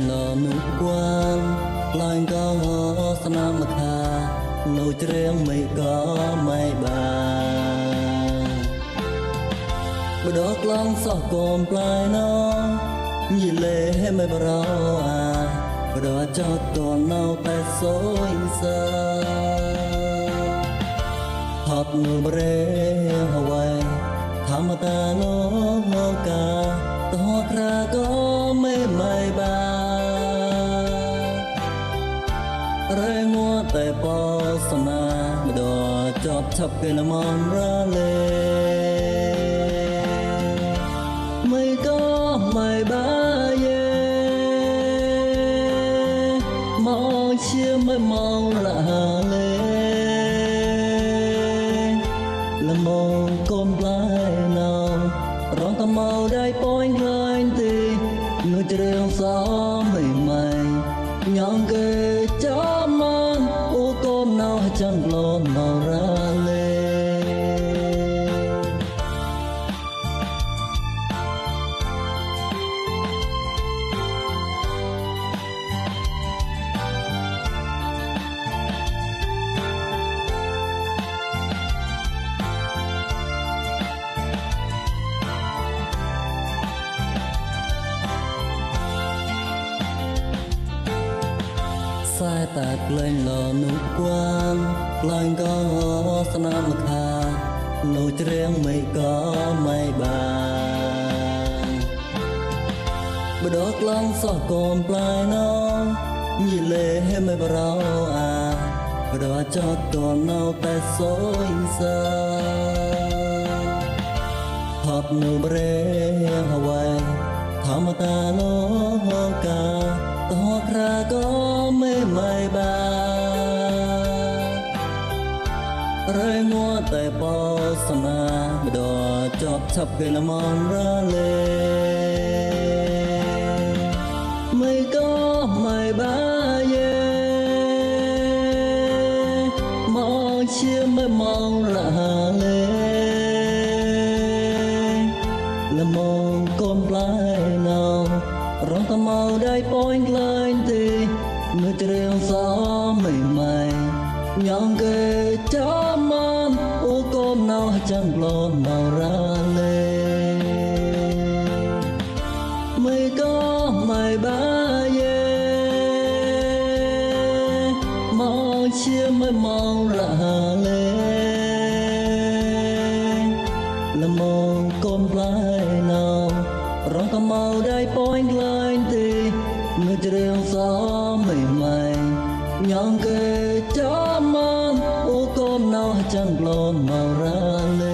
lò nụ quan lại có sân nam kha nụ riêng mày có mày bà bữa đó lăng sọ cồn plai nó nhìn lệ mày bà rau à bữa đó cho toàn nâu tay xối xa họp nụ bề Hawaii tham ta nó ca to ra có mê mày bà rơi ngua tay po sana đò chọt chập cái là mòn ra lê mày có mày ba ye mong chia mày mong là lê là mong con lại nào rong tầm màu đai bôi lên thì người trời gió mây mây nhọn kề cho man ô con nào chẳng lo màu ra lên sai tạt lên lò nụ quan lại có sân nam kha nụ riêng mày có mày bà bữa đó lăng sọ cồn plai nó nhìn lệ mày bà rau à bữa đó cho toàn nâu tay xối xa họp nụ bề Hawaii tham ta nó ca to ra có mê mày bà rơi ngua tay po sana đò chọt chập cái là mòn ra lê mày có mày ba ye mong chia mày mong là lê là mong con lại nào rong tầm màu đai bôi lên thì người trời gió mây mây nhọn kề cho man ô con nào chẳng lo màu ra lên mày có mày ba ye mong chia mày mong là lên là mong con lại nào rong tầm màu đai bôi lên thì người trời gió mây mây nhọn kề cho man ô con nào chẳng lo màu ra lên